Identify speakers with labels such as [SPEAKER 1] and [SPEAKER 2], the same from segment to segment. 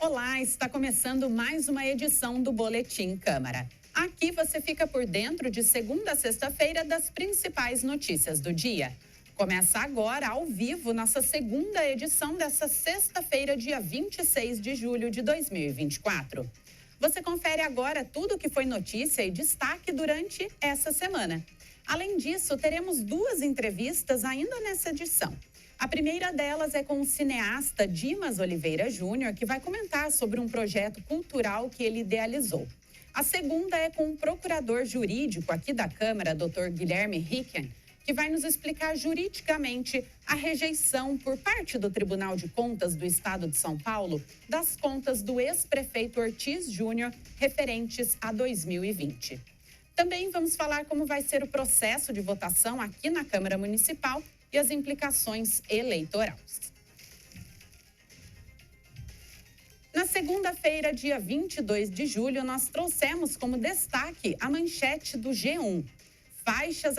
[SPEAKER 1] Olá, está começando mais uma edição do Boletim Câmara. Aqui você fica por dentro de segunda a sexta-feira das principais notícias do dia. Começa agora, ao vivo, nossa segunda edição dessa sexta-feira, dia 26 de julho de 2024. Você confere agora tudo o que foi notícia e destaque durante essa semana. Além disso, teremos duas entrevistas ainda nessa edição. A primeira delas é com o cineasta Dimas Oliveira Júnior, que vai comentar sobre um projeto cultural que ele idealizou. A segunda é com o procurador jurídico aqui da Câmara, Dr. Guilherme Hicken, que vai nos explicar juridicamente a rejeição por parte do Tribunal de Contas do Estado de São Paulo das contas do ex-prefeito Ortiz Júnior referentes a 2020. Também vamos falar como vai ser o processo de votação aqui na Câmara Municipal e as implicações eleitorais. Na segunda-feira, dia 22 de julho, nós trouxemos como destaque a manchete do G1. Faixas,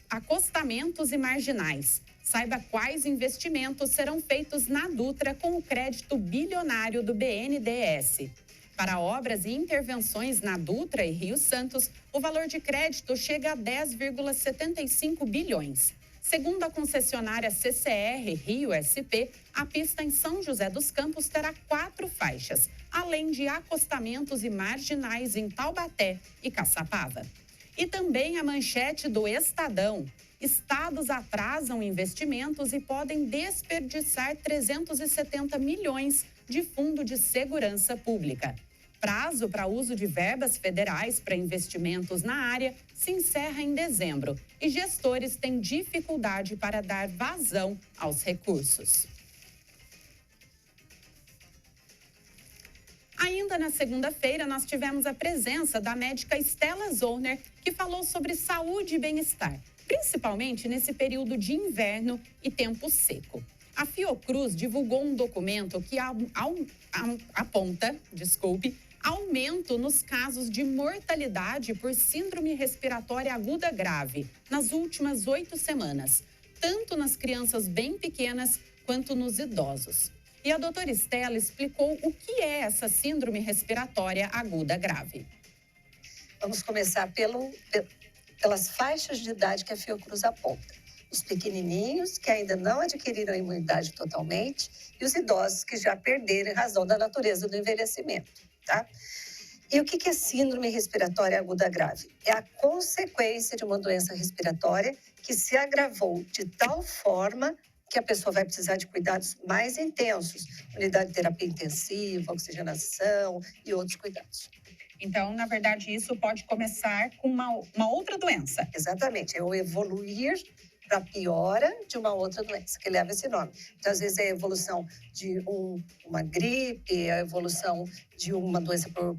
[SPEAKER 1] acostamentos e marginais. Saiba quais investimentos serão feitos na Dutra com o crédito bilionário do BNDES. Para obras e intervenções na Dutra e Rio Santos, o valor de crédito chega a 10,75 bilhões. Segundo a concessionária CCR Rio SP, a pista em São José dos Campos terá 4 faixas, além de acostamentos e marginais em Taubaté e Caçapava. E também a manchete do Estadão. Estados atrasam investimentos e podem desperdiçar 370 milhões de fundo de segurança pública. Prazo para uso de verbas federais para investimentos na área se encerra em dezembro e gestores têm dificuldade para dar vazão aos recursos. Ainda na segunda-feira, nós tivemos a presença da médica Stella Zollner, que falou sobre saúde e bem-estar, principalmente nesse período de inverno e tempo seco. A Fiocruz divulgou um documento que aponta aumento nos casos de mortalidade por síndrome respiratória aguda grave nas últimas 8 semanas, tanto nas crianças bem pequenas quanto nos idosos. E a doutora Stella explicou o que é essa síndrome respiratória aguda grave.
[SPEAKER 2] Vamos começar pelas faixas de idade que a Fiocruz aponta. Os pequenininhos, que ainda não adquiriram a imunidade totalmente, e os idosos que já perderam em razão da natureza do envelhecimento. Tá? E o que é síndrome respiratória aguda grave? É a consequência de uma doença respiratória que se agravou de tal forma que a pessoa vai precisar de cuidados mais intensos, unidade de terapia intensiva, oxigenação e outros cuidados.
[SPEAKER 1] Então, na verdade, isso pode começar com uma outra doença.
[SPEAKER 2] Exatamente, é o evoluir para a piora de uma outra doença, que leva esse nome. Então, às vezes, é a evolução de uma gripe, é a evolução de uma doença por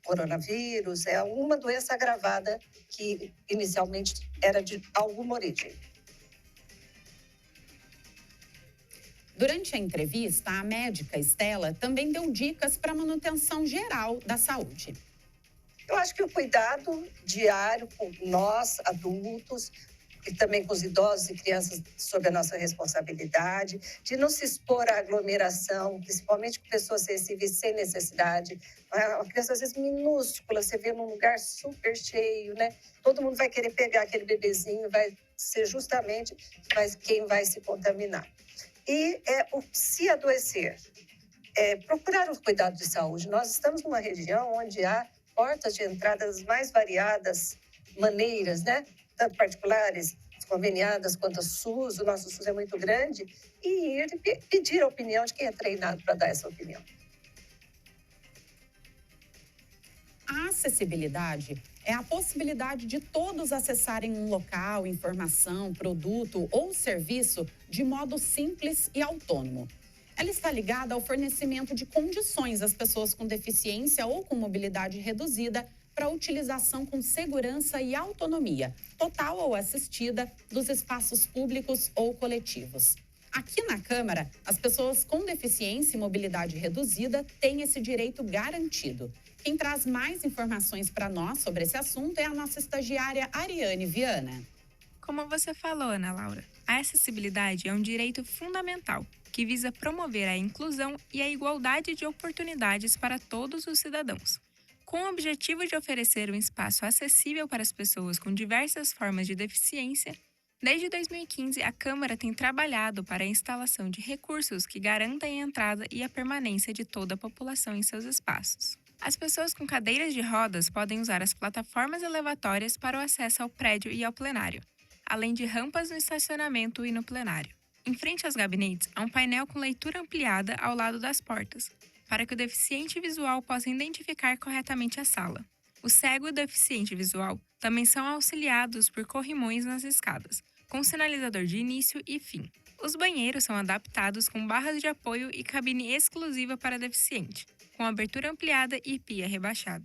[SPEAKER 2] coronavírus, é uma doença agravada que inicialmente era de alguma origem.
[SPEAKER 1] Durante a entrevista, a médica Stella também deu dicas para a manutenção geral da saúde.
[SPEAKER 2] Eu acho que o cuidado diário com nós, adultos, e também com os idosos e crianças sob a nossa responsabilidade, de não se expor à aglomeração, principalmente com pessoas sensíveis sem necessidade. Uma criança, às vezes, minúscula, você vê num lugar super cheio, né? Todo mundo vai querer pegar aquele bebezinho, vai ser justamente quem vai se contaminar. E se adoecer, procurar os cuidados de saúde. Nós estamos numa região onde há portas de entrada das mais variadas maneiras, né? Tanto particulares, conveniadas, quanto a SUS. O nosso SUS é muito grande. E ir pedir a opinião de quem é treinado para dar essa opinião.
[SPEAKER 1] A acessibilidade é a possibilidade de todos acessarem um local, informação, produto ou serviço de modo simples e autônomo. Ela está ligada ao fornecimento de condições às pessoas com deficiência ou com mobilidade reduzida para utilização com segurança e autonomia, total ou assistida, dos espaços públicos ou coletivos. Aqui na Câmara, as pessoas com deficiência e mobilidade reduzida têm esse direito garantido. Quem traz mais informações para nós sobre esse assunto é a nossa estagiária Ariane Viana.
[SPEAKER 3] Como você falou, Ana Laura, a acessibilidade é um direito fundamental que visa promover a inclusão e a igualdade de oportunidades para todos os cidadãos. Com o objetivo de oferecer um espaço acessível para as pessoas com diversas formas de deficiência, desde 2015 a Câmara tem trabalhado para a instalação de recursos que garantam a entrada e a permanência de toda a população em seus espaços. As pessoas com cadeiras de rodas podem usar as plataformas elevatórias para o acesso ao prédio e ao plenário, além de rampas no estacionamento e no plenário. Em frente aos gabinetes, há um painel com leitura ampliada ao lado das portas, para que o deficiente visual possa identificar corretamente a sala. O cego e o deficiente visual também são auxiliados por corrimões nas escadas, com sinalizador de início e fim. Os banheiros são adaptados com barras de apoio e cabine exclusiva para deficiente, com abertura ampliada e pia rebaixada.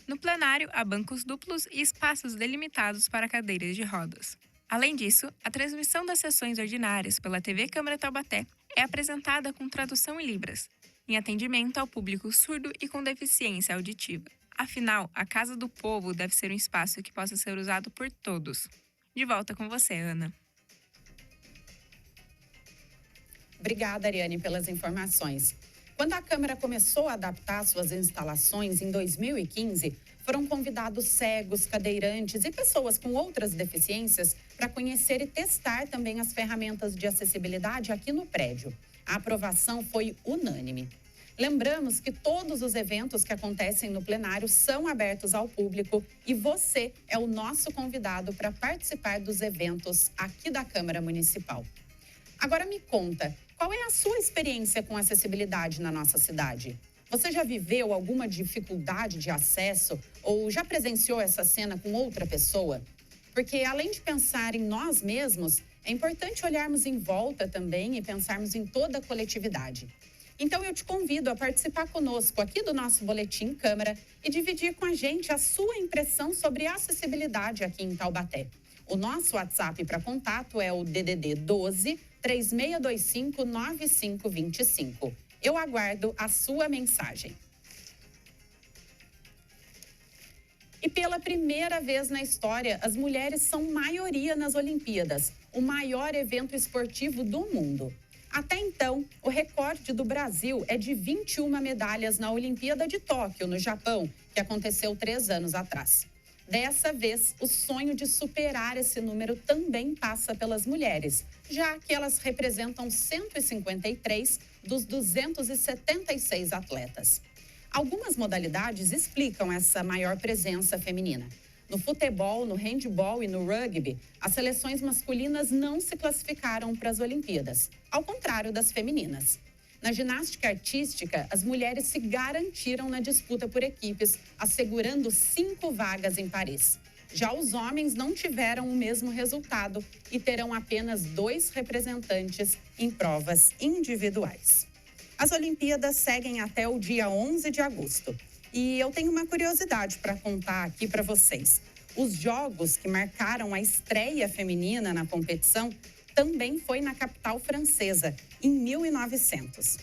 [SPEAKER 3] No plenário, há bancos duplos e espaços delimitados para cadeiras de rodas. Além disso, a transmissão das sessões ordinárias pela TV Câmara Taubaté é apresentada com tradução em libras, em atendimento ao público surdo e com deficiência auditiva. Afinal, a Casa do Povo deve ser um espaço que possa ser usado por todos. De volta com você, Ana.
[SPEAKER 1] Obrigada, Ariane, pelas informações. Quando a Câmara começou a adaptar suas instalações em 2015, foram convidados cegos, cadeirantes e pessoas com outras deficiências para conhecer e testar também as ferramentas de acessibilidade aqui no prédio. A aprovação foi unânime. Lembramos que todos os eventos que acontecem no plenário são abertos ao público e você é o nosso convidado para participar dos eventos aqui da Câmara Municipal. Agora me conta, qual é a sua experiência com acessibilidade na nossa cidade? Você já viveu alguma dificuldade de acesso ou já presenciou essa cena com outra pessoa? Porque além de pensar em nós mesmos, é importante olharmos em volta também e pensarmos em toda a coletividade. Então eu te convido a participar conosco aqui do nosso Boletim Câmara e dividir com a gente a sua impressão sobre acessibilidade aqui em Taubaté. O nosso WhatsApp para contato é o DDD 12 3625 9525. Eu aguardo a sua mensagem. E pela primeira vez na história, as mulheres são maioria nas Olimpíadas, o maior evento esportivo do mundo. Até então, o recorde do Brasil é de 21 medalhas na Olimpíada de Tóquio, no Japão, que aconteceu 3 anos atrás. Dessa vez, o sonho de superar esse número também passa pelas mulheres, já que elas representam 153 dos 276 atletas. Algumas modalidades explicam essa maior presença feminina. No futebol, no handebol e no rugby, as seleções masculinas não se classificaram para as Olimpíadas, ao contrário das femininas. Na ginástica artística, as mulheres se garantiram na disputa por equipes, assegurando 5 vagas em Paris. Já os homens não tiveram o mesmo resultado e terão apenas 2 representantes em provas individuais. As Olimpíadas seguem até o dia 11 de agosto. E eu tenho uma curiosidade para contar aqui para vocês. Os jogos que marcaram a estreia feminina na competição também foi na capital francesa, em 1900.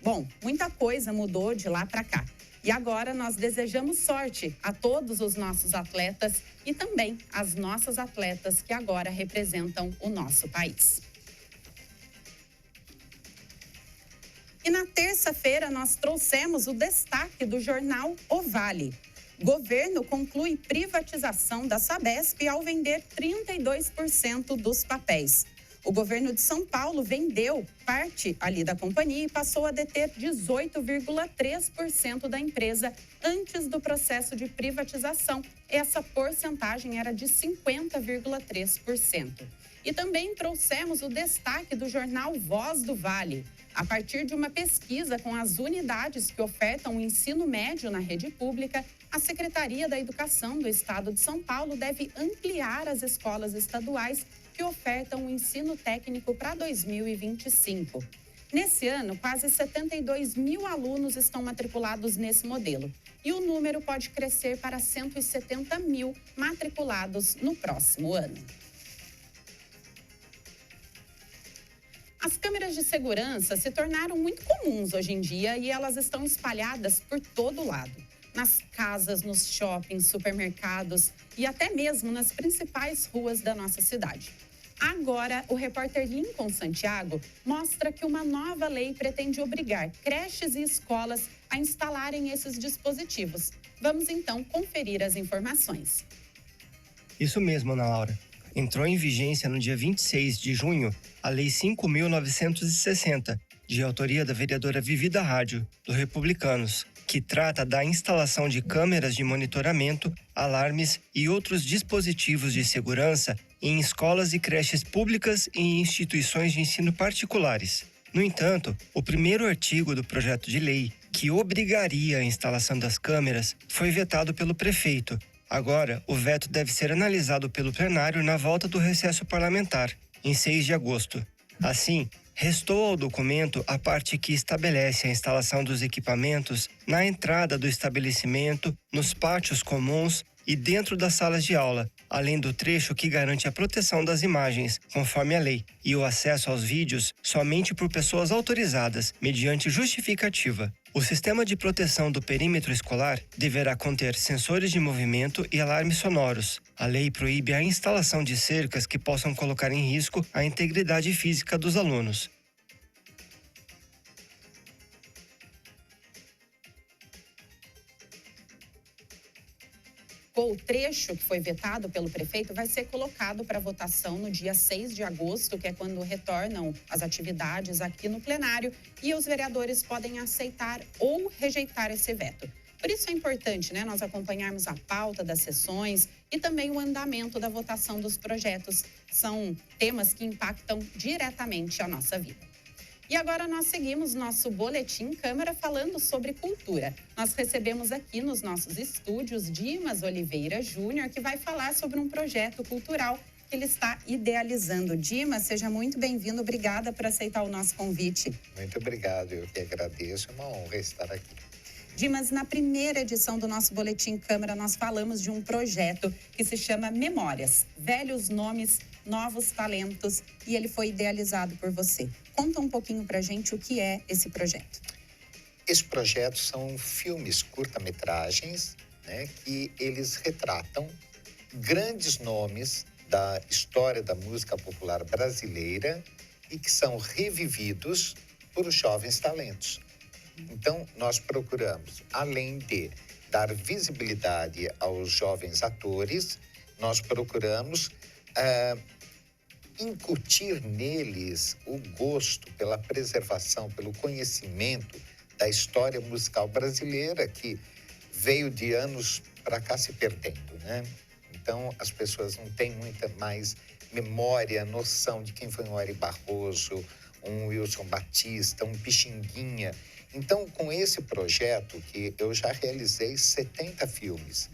[SPEAKER 1] Bom, muita coisa mudou de lá para cá. E agora nós desejamos sorte a todos os nossos atletas e também às nossas atletas que agora representam o nosso país. E na terça-feira nós trouxemos o destaque do jornal O Vale. Governo conclui privatização da Sabesp ao vender 32% dos papéis. O governo de São Paulo vendeu parte ali da companhia e passou a deter 18,3% da empresa antes do processo de privatização. Essa porcentagem era de 50,3%. E também trouxemos o destaque do jornal Voz do Vale. A partir de uma pesquisa com as unidades que ofertam o ensino médio na rede pública, a Secretaria da Educação do Estado de São Paulo deve ampliar as escolas estaduais que ofertam o ensino técnico para 2025. Nesse ano, quase 72 mil alunos estão matriculados nesse modelo. E o número pode crescer para 170 mil matriculados no próximo ano. As câmeras de segurança se tornaram muito comuns hoje em dia e elas estão espalhadas por todo lado. nas casas, nos shoppings, supermercados e até mesmo nas principais ruas da nossa cidade. Agora, o repórter Lincoln Santiago mostra que uma nova lei pretende obrigar creches e escolas a instalarem esses dispositivos. Vamos então conferir as informações.
[SPEAKER 4] Isso mesmo, Ana Laura. Entrou em vigência no dia 26 de junho a Lei 5.960, de autoria da vereadora Vivi da Rádio, do Republicanos, que trata da instalação de câmeras de monitoramento, alarmes e outros dispositivos de segurança em escolas e creches públicas e em instituições de ensino particulares. No entanto, o primeiro artigo do projeto de lei, que obrigaria a instalação das câmeras, foi vetado pelo prefeito. Agora, o veto deve ser analisado pelo plenário na volta do recesso parlamentar, em 6 de agosto. Assim, restou ao documento a parte que estabelece a instalação dos equipamentos na entrada do estabelecimento, nos pátios comuns e dentro das salas de aula, além do trecho que garante a proteção das imagens, conforme a lei, e o acesso aos vídeos somente por pessoas autorizadas, mediante justificativa. O sistema de proteção do perímetro escolar deverá conter sensores de movimento e alarmes sonoros. A lei proíbe a instalação de cercas que possam colocar em risco a integridade física dos alunos.
[SPEAKER 1] O trecho que foi vetado pelo prefeito vai ser colocado para votação no dia 6 de agosto, que é quando retornam as atividades aqui no plenário, e os vereadores podem aceitar ou rejeitar esse veto. Por isso é importante, nós acompanharmos a pauta das sessões e também o andamento da votação dos projetos. São temas que impactam diretamente a nossa vida. E agora nós seguimos nosso Boletim Câmara falando sobre cultura. Nós recebemos aqui nos nossos estúdios Dimas Oliveira Júnior, que vai falar sobre um projeto cultural que ele está idealizando. Dimas, seja muito bem-vindo. Obrigada por aceitar o nosso convite.
[SPEAKER 5] Muito obrigado, eu que agradeço. É uma honra estar aqui.
[SPEAKER 1] Dimas, na primeira edição do nosso Boletim Câmara, nós falamos de um projeto que se chama Memórias, Velhos Nomes, Novos Talentos, e ele foi idealizado por você. Conta um pouquinho pra gente o que é esse projeto.
[SPEAKER 5] Esse projeto são filmes, curta-metragens, que eles retratam grandes nomes da história da música popular brasileira e que são revividos por jovens talentos. Então, nós procuramos, além de dar visibilidade aos jovens atores, nós procuramos incutir neles o gosto pela preservação, pelo conhecimento da história musical brasileira, que veio de anos para cá se perdendo, Então, as pessoas não têm muita mais memória, noção de quem foi um Ari Barroso, um Wilson Batista, um Pixinguinha. Então, com esse projeto, que eu já realizei 70 filmes,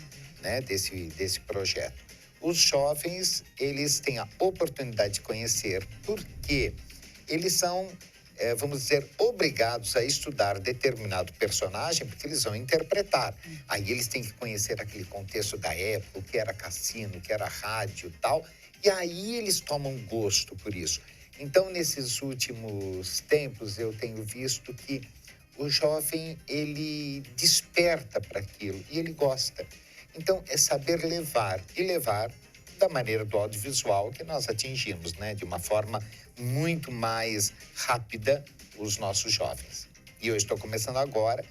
[SPEAKER 5] desse projeto, os jovens, eles têm a oportunidade de conhecer, porque eles são, vamos dizer, obrigados a estudar determinado personagem, porque eles vão interpretar. Aí eles têm que conhecer aquele contexto da época, o que era cassino, o que era rádio e tal, e aí eles tomam gosto por isso. Então, nesses últimos tempos, eu tenho visto que o jovem, ele desperta para aquilo e ele gosta. Então, é saber levar e levar da maneira do audiovisual que nós atingimos, de uma forma muito mais rápida os nossos jovens. E eu estou começando agora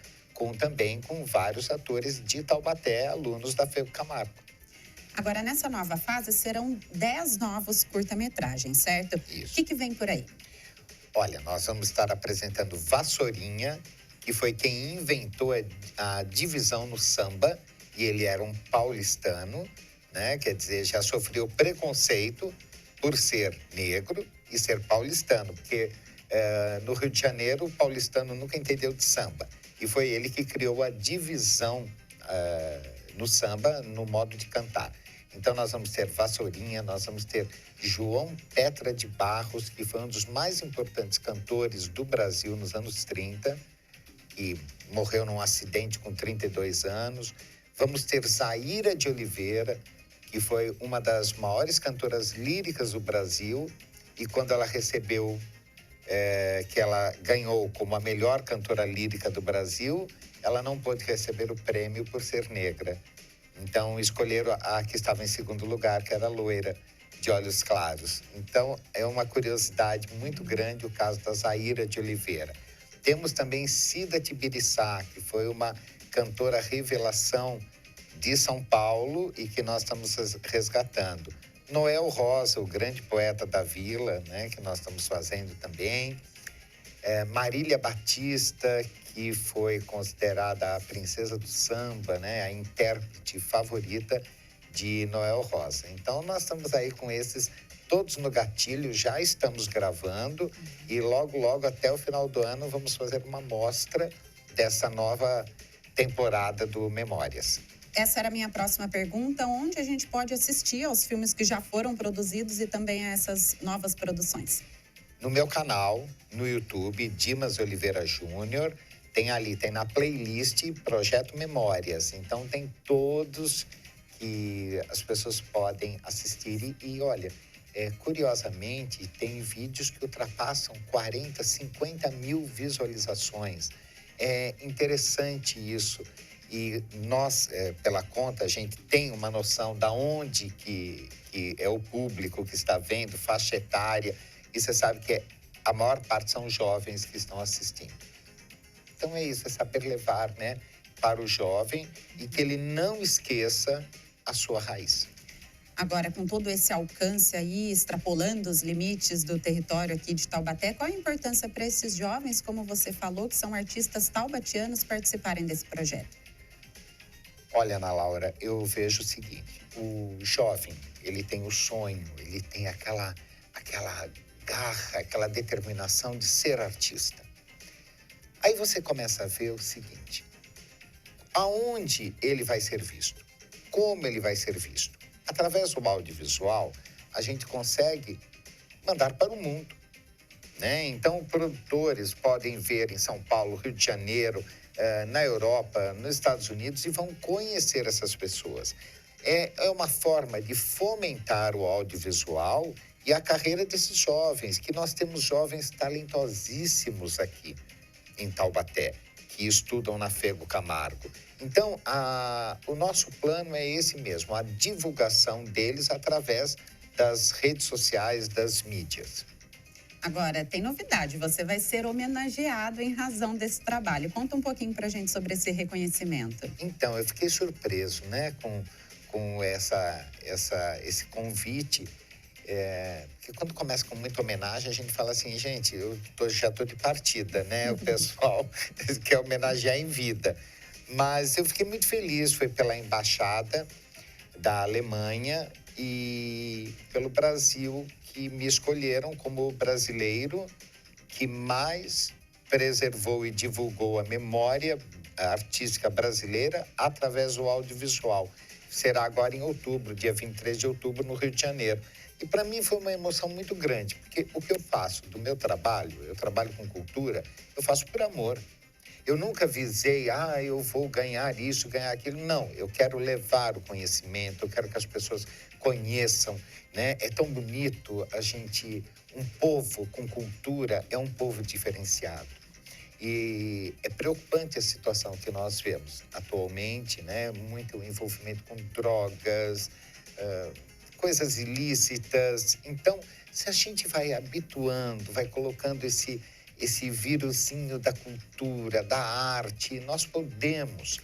[SPEAKER 5] também com vários atores de Taubaté, alunos da FEU Camargo.
[SPEAKER 1] Agora, nessa nova fase, serão 10 novos curta-metragens, certo?
[SPEAKER 5] Isso.
[SPEAKER 1] O que vem por aí?
[SPEAKER 5] Olha, nós vamos estar apresentando Vassourinha, que foi quem inventou a divisão no samba, e ele era um paulistano, quer dizer, já sofreu preconceito por ser negro e ser paulistano, porque no Rio de Janeiro o paulistano nunca entendeu de samba. E foi ele que criou a divisão no samba, no modo de cantar. Então, nós vamos ter Vassourinha, nós vamos ter João Petra de Barros, que foi um dos mais importantes cantores do Brasil nos anos 30, que morreu num acidente com 32 anos. Vamos ter Zaira de Oliveira, que foi uma das maiores cantoras líricas do Brasil, e quando ela recebeu que ela ganhou como a melhor cantora lírica do Brasil, ela não pôde receber o prêmio por ser negra. Então, escolheram a que estava em segundo lugar, que era loira, de olhos claros. Então, é uma curiosidade muito grande o caso da Zaira de Oliveira. Temos também Cida Tibiriçá, que foi uma cantora revelação de São Paulo e que nós estamos resgatando. Noel Rosa, o grande poeta da Vila, né, que nós estamos fazendo também. Marília Batista, que foi considerada a princesa do samba, né, a intérprete favorita de Noel Rosa. Então, nós estamos aí com esses todos no gatilho, já estamos gravando e logo, logo, até o final do ano, vamos fazer uma mostra dessa nova temporada do Memórias.
[SPEAKER 1] Essa era a minha próxima pergunta. Onde a gente pode assistir aos filmes que já foram produzidos e também a essas novas produções?
[SPEAKER 5] No meu canal, no YouTube, Dimas Oliveira Júnior, tem na playlist Projeto Memórias. Então, tem todos que as pessoas podem assistir. E olha, curiosamente, tem vídeos que ultrapassam 40, 50 mil visualizações. É interessante isso. E nós, pela conta, a gente tem uma noção da onde que é o público que está vendo, faixa etária. E você sabe que a maior parte são jovens que estão assistindo. Então é isso, é saber levar, né, para o jovem e que ele não esqueça a sua raiz.
[SPEAKER 1] Agora, com todo esse alcance aí, extrapolando os limites do território aqui de Taubaté, qual a importância para esses jovens, como você falou, que são artistas taubatianos, participarem desse projeto?
[SPEAKER 5] Olha, Ana Laura, eu vejo o seguinte, o jovem, ele tem o sonho, ele tem aquela garra, aquela determinação de ser artista. Aí você começa a ver o seguinte, aonde ele vai ser visto? Como ele vai ser visto? Através do audiovisual, a gente consegue mandar para o mundo, né? Então, produtores podem ver em São Paulo, Rio de Janeiro, na Europa, nos Estados Unidos e vão conhecer essas pessoas. É uma forma de fomentar o audiovisual e a carreira desses jovens, que nós temos jovens talentosíssimos aqui em Taubaté, que estudam na Fego Camargo. Então, o nosso plano é esse mesmo, a divulgação deles através das redes sociais, das mídias.
[SPEAKER 1] Agora, tem novidade, você vai ser homenageado em razão desse trabalho. Conta um pouquinho pra gente sobre esse reconhecimento.
[SPEAKER 5] Então, eu fiquei surpreso, né, com esse convite. Porque quando começa com muita homenagem, a gente fala assim, gente, já estou de partida, né? O pessoal quer homenagear em vida. Mas eu fiquei muito feliz, foi pela Embaixada da Alemanha e pelo Brasil, que me escolheram como o brasileiro que mais preservou e divulgou a memória artística brasileira através do audiovisual. Será agora em outubro, dia 23 de outubro, no Rio de Janeiro. E para mim foi uma emoção muito grande, porque o que eu faço do meu trabalho, eu trabalho com cultura, eu faço por amor. Eu nunca visei, eu vou ganhar isso, ganhar aquilo. Não, eu quero levar o conhecimento, eu quero que as pessoas conheçam, né? É tão bonito um povo com cultura é um povo diferenciado. E é preocupante a situação que nós vemos atualmente, né? Muito envolvimento com drogas, coisas ilícitas. Então, se a gente vai habituando, vai colocando esse vírusinho da cultura, da arte, nós podemos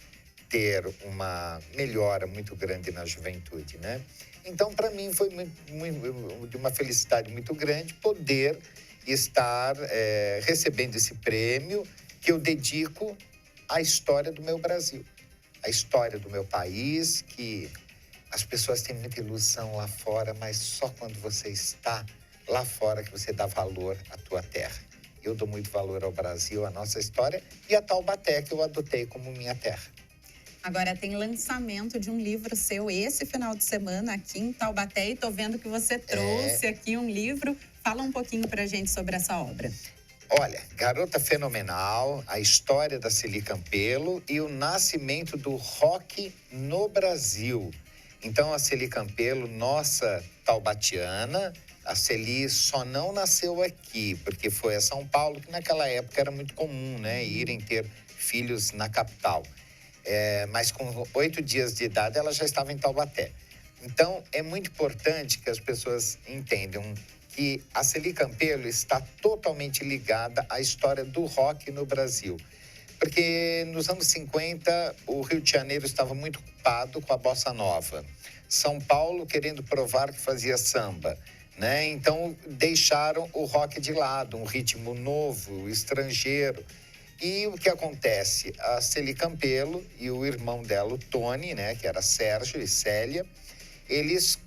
[SPEAKER 5] ter uma melhora muito grande na juventude, né? Então, para mim, foi de uma felicidade muito grande poder estar recebendo esse prêmio que eu dedico à história do meu Brasil, à história do meu país, que as pessoas têm muita ilusão lá fora, mas só quando você está lá fora que você dá valor à tua terra. Eu dou muito valor ao Brasil, à nossa história e a Taubaté, que eu adotei como minha terra.
[SPEAKER 1] Agora tem lançamento de um livro seu esse final de semana aqui em Taubaté e tô vendo que você trouxe aqui um livro. Fala um pouquinho pra gente sobre essa obra.
[SPEAKER 5] Olha, Garota Fenomenal, a história da Celi Campelo e o nascimento do rock no Brasil. Então, a Celi Campelo, nossa taubatiana, A Celi só não nasceu aqui, porque foi a São Paulo, que naquela época era muito comum, né? Irem ter filhos na capital. Mas com 8 dias de idade, ela já estava em Taubaté. Então, é muito importante que as pessoas entendam que a Celi Campelo está totalmente ligada à história do rock no Brasil. Porque nos anos 50, o Rio de Janeiro estava muito ocupado com a bossa nova. São Paulo querendo provar que fazia samba, né? Então, deixaram o rock de lado, um ritmo novo, estrangeiro. E o que acontece? A Celi Campelo e o irmão dela, o Tony, né, que era Sérgio e Célia, eles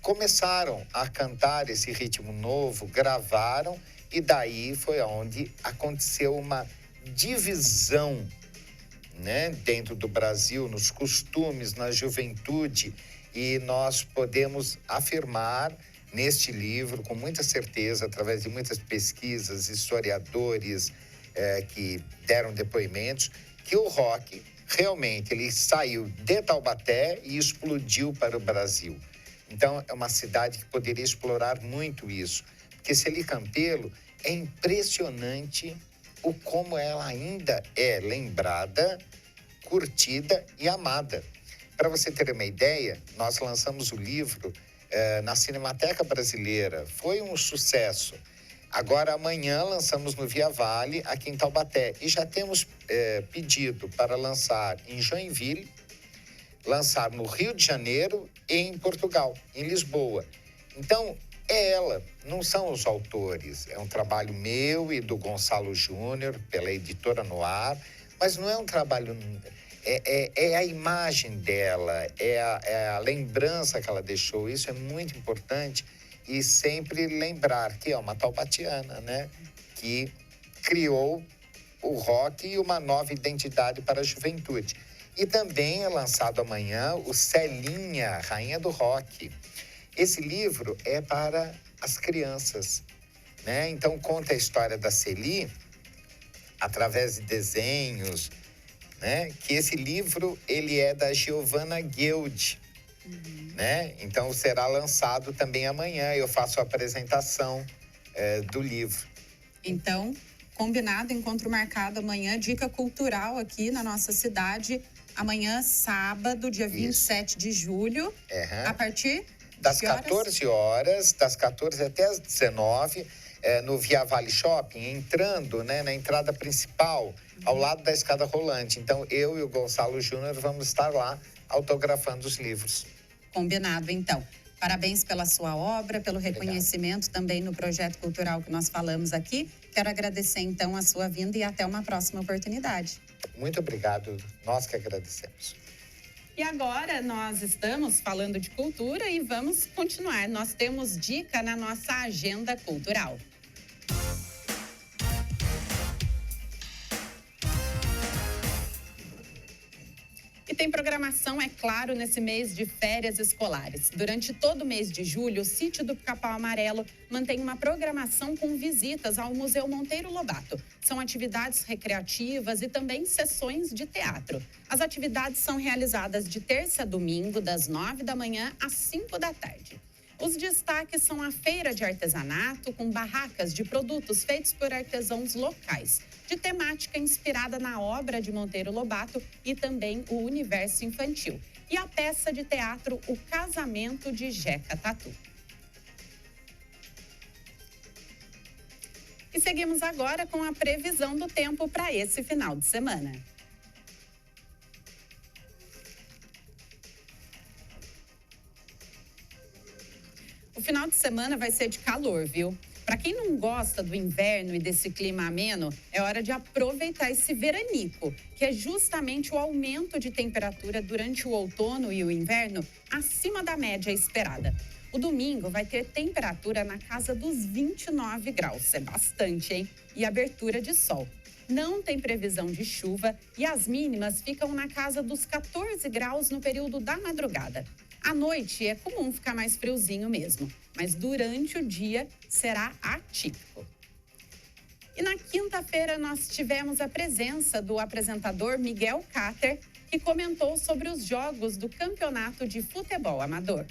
[SPEAKER 5] começaram a cantar esse ritmo novo, gravaram, e daí foi onde aconteceu uma divisão, né, dentro do Brasil, nos costumes, na juventude, e nós podemos afirmar neste livro, com muita certeza, através de muitas pesquisas, historiadores que deram depoimentos, que o rock realmente ele saiu de Taubaté e explodiu para o Brasil. Então, é uma cidade que poderia explorar muito isso, porque Celi Campelo é impressionante o como ela ainda é lembrada, curtida e amada. Para você ter uma ideia, nós lançamos o livro na Cinemateca Brasileira. Foi um sucesso. Agora, amanhã, lançamos no Via Vale, aqui em Taubaté. E já temos pedido para lançar em Joinville, lançar no Rio de Janeiro e em Portugal, em Lisboa. Então, é ela, não são os autores. É um trabalho meu e do Gonçalo Júnior, pela editora Noir, mas não é um trabalho... É a imagem dela, é a lembrança que ela deixou. Isso é muito importante. E sempre lembrar que é uma taubatiana, né? Que criou o rock e uma nova identidade para a juventude. E também é lançado amanhã o Celinha, Rainha do Rock. Esse livro é para as crianças, né? Então, conta a história da Celi através de desenhos, né? Que esse livro, ele é da Giovanna Guild, né? Então, será lançado também amanhã. Eu faço a apresentação do livro.
[SPEAKER 1] Então, combinado, encontro marcado amanhã, dica cultural aqui na nossa cidade. Amanhã, sábado, dia 27 de julho, a partir
[SPEAKER 5] das 14 horas, das 14 até as 19, no Via Vale Shopping, entrando, né, na entrada principal, ao lado da escada rolante. Então, eu e o Gonçalo Júnior vamos estar lá autografando os livros.
[SPEAKER 1] Combinado, então. Parabéns pela sua obra, pelo reconhecimento também no projeto cultural que nós falamos aqui. Quero agradecer, então, a sua vinda e até uma próxima oportunidade.
[SPEAKER 5] Muito obrigado. Nós que agradecemos.
[SPEAKER 1] E agora nós estamos falando de cultura e vamos continuar. Nós temos dica na nossa agenda cultural. E tem programação, é claro, nesse mês de férias escolares. Durante todo o mês de julho, o Sítio do Pica-Pau Amarelo mantém uma programação com visitas ao Museu Monteiro Lobato. São atividades recreativas e também sessões de teatro. As atividades são realizadas de terça a domingo, das 9 da manhã às 5 da tarde. Os destaques são a feira de artesanato, com barracas de produtos feitos por artesãos locais, de temática inspirada na obra de Monteiro Lobato e também o universo infantil. E a peça de teatro O Casamento de Jeca Tatu. E seguimos agora com a previsão do tempo para esse final de semana. O final de semana vai ser de calor, viu? Para quem não gosta do inverno e desse clima ameno, é hora de aproveitar esse veranico, que é justamente o aumento de temperatura durante o outono e o inverno acima da média esperada. O domingo vai ter temperatura na casa dos 29 graus, é bastante, hein? E abertura de sol. Não tem previsão de chuva e as mínimas ficam na casa dos 14 graus no período da madrugada. À noite é comum ficar mais friozinho mesmo, mas durante o dia será atípico. E na quinta-feira nós tivemos a presença do apresentador Miguel Cáter, que comentou sobre os jogos do Campeonato de Futebol Amador.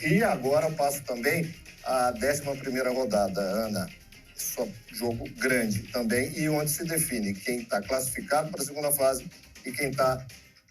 [SPEAKER 6] E agora eu passo também a 11ª rodada, Ana. Só jogo grande também, e onde se define quem está classificado para a segunda fase e quem está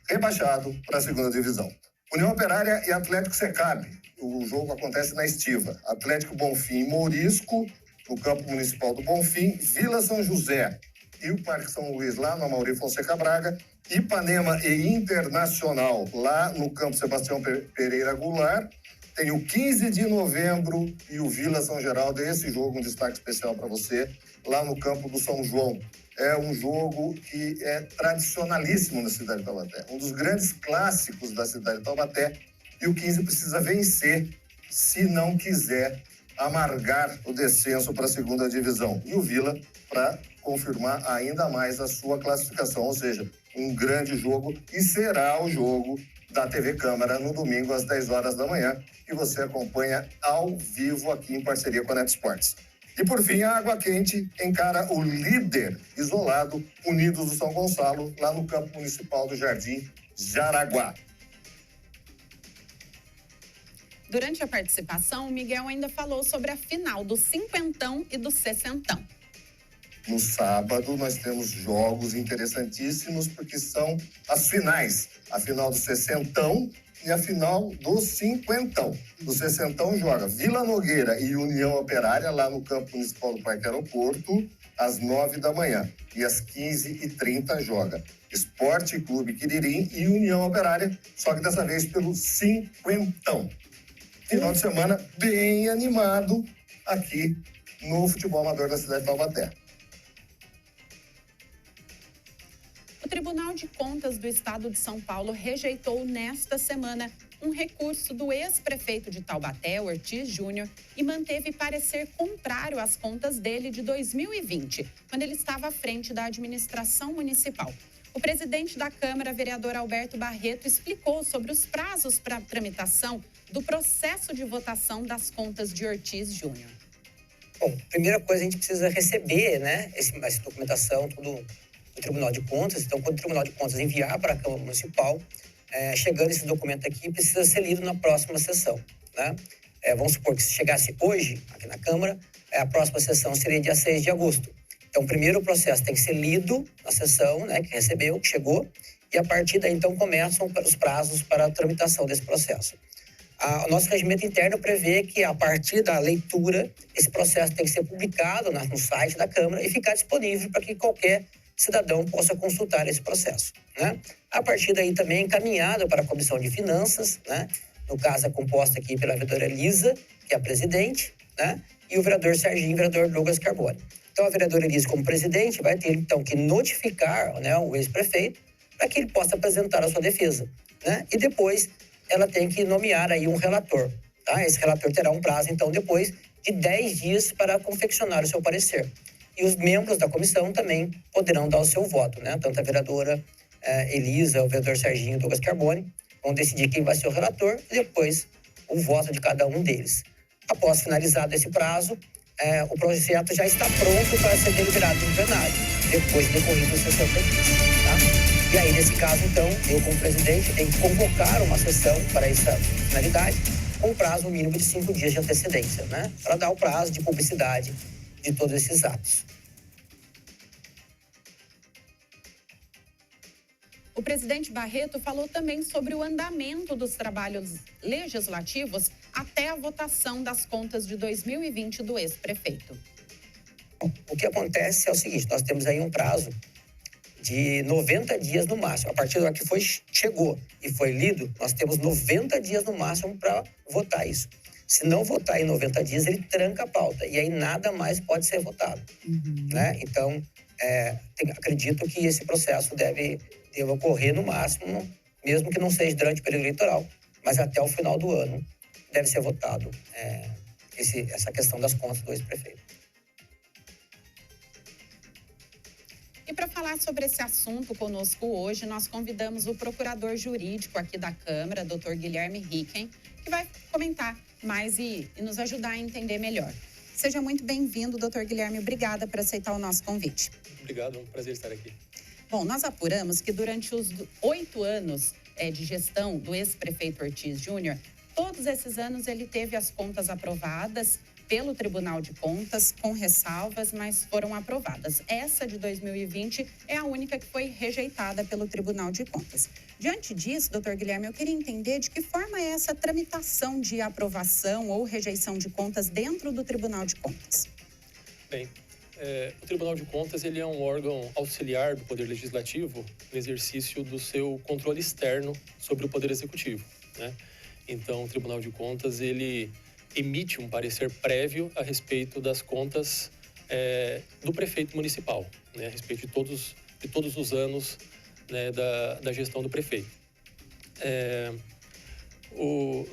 [SPEAKER 6] rebaixado para a segunda divisão. União Operária e Atlético Secab. O jogo acontece na Estiva. Atlético Bonfim e Mourisco, no campo municipal do Bonfim. Vila São José e o Parque São Luís, lá no Amaury Fonseca Braga. Ipanema e Internacional, lá no campo Sebastião Pereira Goulart. Tem o 15 de novembro e o Vila São Geraldo. Esse jogo, um destaque especial para você, lá no campo do São João. É um jogo que é tradicionalíssimo na cidade de Taubaté. Um dos grandes clássicos da cidade de Taubaté. E o 15 precisa vencer se não quiser amargar o descenso para a segunda divisão. E o Vila para confirmar ainda mais a sua classificação. Ou seja, um grande jogo, e será o jogo da TV Câmara no domingo às 10 horas da manhã, que você acompanha ao vivo aqui em parceria com a Net Sports. E por fim, a Água Quente encara o líder isolado, Unidos do São Gonçalo, lá no campo municipal do Jardim Jaraguá.
[SPEAKER 1] Durante a participação, o Miguel ainda falou sobre a final do cinquentão e do sessentão.
[SPEAKER 6] No sábado, nós temos jogos interessantíssimos, porque são as finais. A final do sessentão e a final do cinquentão. Do sessentão joga Vila Nogueira e União Operária, lá no campo municipal do Parque Aeroporto, às 9 da manhã. E às 15h30 joga Esporte Clube Quiririm e União Operária, só que dessa vez pelo cinquentão. Final de semana bem animado aqui no futebol amador da cidade de Taubaté.
[SPEAKER 1] O Tribunal de Contas do Estado de São Paulo rejeitou nesta semana um recurso do ex-prefeito de Taubaté, Ortiz Júnior, e manteve parecer contrário às contas dele de 2020, quando ele estava à frente da administração municipal. O presidente da Câmara, vereador Alberto Barreto, explicou sobre os prazos para a tramitação do processo de votação das contas de Ortiz Júnior.
[SPEAKER 7] Bom, primeira coisa, a gente precisa receber, né, essa documentação, tudo do Tribunal de Contas. Então, quando o Tribunal de Contas enviar para a Câmara Municipal, chegando esse documento aqui, precisa ser lido na próxima sessão, né? Vamos supor que se chegasse hoje aqui na Câmara, a próxima sessão seria dia 6 de agosto. Então, primeiro o processo tem que ser lido na sessão, né, que recebeu, que chegou, e a partir daí, então, começam os prazos para a tramitação desse processo. O nosso regimento interno prevê que, a partir da leitura, esse processo tem que ser publicado no site da Câmara e ficar disponível para que qualquer cidadão possa consultar esse processo, né? A partir daí, também encaminhado para a Comissão de Finanças, né? No caso, é composta aqui pela vereadora Elisa, que é a presidente, né? E o vereador Serginho e o vereador Douglas Carbone. Então, a vereadora Elisa, como presidente, vai ter, então, que notificar, né, o ex-prefeito para que ele possa apresentar a sua defesa, né? E depois, ela tem que nomear aí um relator, tá? Esse relator terá um prazo, então, depois de 10 dias para confeccionar o seu parecer. E os membros da comissão também poderão dar o seu voto, né? Tanto a vereadora Elisa, o vereador Serginho e o Douglas Carbone vão decidir quem vai ser o relator e depois o voto de cada um deles. Após finalizado esse prazo, o projeto já está pronto para ser deliberado no plenário, depois de decorrido os 60 dias, tá? E aí, nesse caso, então, eu como presidente tenho que convocar uma sessão para essa finalidade com prazo mínimo de 5 dias de antecedência, né? Para dar o prazo de publicidade de todos esses atos.
[SPEAKER 1] O presidente Barreto falou também sobre o andamento dos trabalhos legislativos até a votação das contas de 2020 do ex-prefeito.
[SPEAKER 7] O que acontece é o seguinte, nós temos aí um prazo de 90 dias no máximo. A partir da hora que chegou e foi lido, nós temos 90 dias no máximo para votar isso. Se não votar em 90 dias, ele tranca a pauta. E aí nada mais pode ser votado, né? Então, acredito que esse processo deve ocorrer no máximo, mesmo que não seja durante o período eleitoral, mas até o final do ano deve ser votado essa questão das contas do ex-prefeito.
[SPEAKER 1] E para falar sobre esse assunto conosco hoje, nós convidamos o procurador jurídico aqui da Câmara, Dr. Guilherme Ricken, que vai comentar mais e nos ajudar a entender melhor. Seja muito bem-vindo, Dr. Guilherme. Obrigada por aceitar o nosso convite.
[SPEAKER 8] Obrigado, é um prazer estar aqui.
[SPEAKER 1] Bom, nós apuramos que durante os 8 anos de gestão do ex-prefeito Ortiz Júnior, todos esses anos ele teve as contas aprovadas pelo Tribunal de Contas, com ressalvas, mas foram aprovadas. Essa de 2020 é a única que foi rejeitada pelo Tribunal de Contas. Diante disso, doutor Guilherme, eu queria entender de que forma é essa tramitação de aprovação ou rejeição de contas dentro do Tribunal de Contas.
[SPEAKER 8] Bem, o Tribunal de Contas ele é um órgão auxiliar do Poder Legislativo no exercício do seu controle externo sobre o Poder Executivo, né? Então, o Tribunal de Contas ele emite um parecer prévio a respeito das contas do prefeito municipal, né? A respeito de todos os anos, né, da gestão do prefeito.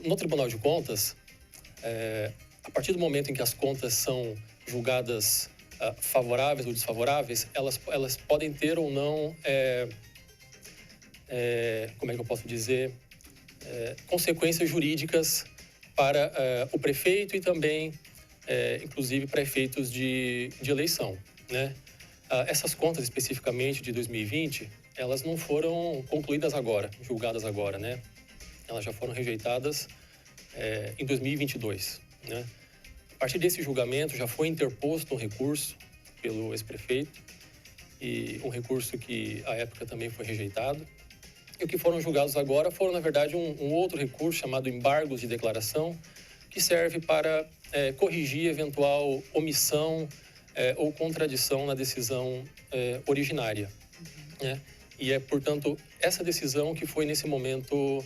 [SPEAKER 8] No Tribunal de Contas, a partir do momento em que as contas são julgadas favoráveis ou desfavoráveis, elas podem ter ou não, como é que eu posso dizer, consequências jurídicas para o prefeito e também, inclusive, para efeitos de eleição, né? Essas contas, especificamente de 2020, elas não foram concluídas agora, julgadas agora, né? Elas já foram rejeitadas em 2022, né? A partir desse julgamento, já foi interposto um recurso pelo ex-prefeito, e um recurso que, à época, também foi rejeitado. E o que foram julgados agora foram, na verdade, um outro recurso chamado embargos de declaração, que serve para corrigir eventual omissão ou contradição na decisão originária, né? E é, portanto, essa decisão que foi, nesse momento,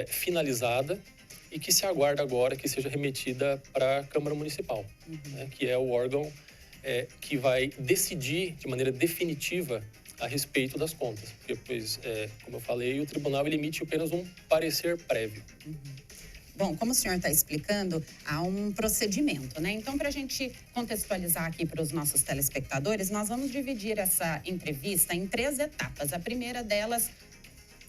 [SPEAKER 8] finalizada e que se aguarda agora que seja remetida para a Câmara Municipal, né? Que é o órgão que vai decidir de maneira definitiva a respeito das contas, porque, pois, como eu falei, o tribunal ele emite apenas um parecer prévio.
[SPEAKER 1] Bom, como o senhor está explicando, há um procedimento, né? Então, para a gente contextualizar aqui para os nossos telespectadores, nós vamos dividir essa entrevista em 3 etapas. A primeira delas,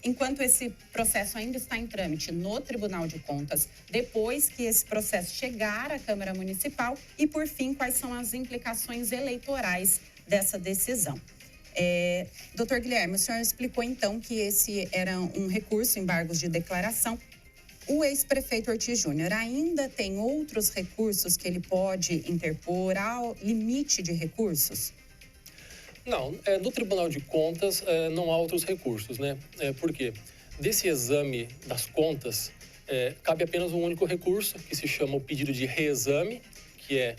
[SPEAKER 1] enquanto esse processo ainda está em trâmite no Tribunal de Contas, depois que esse processo chegar à Câmara Municipal e, por fim, quais são as implicações eleitorais dessa decisão. Doutor Guilherme, o senhor explicou então que esse era um recurso, embargos de declaração. O ex-prefeito Ortiz Júnior ainda tem outros recursos que ele pode interpor ao limite de recursos?
[SPEAKER 8] Não, no Tribunal de Contas não há outros recursos, né? Por quê? Desse exame das contas, cabe apenas um único recurso, que se chama o pedido de reexame, que é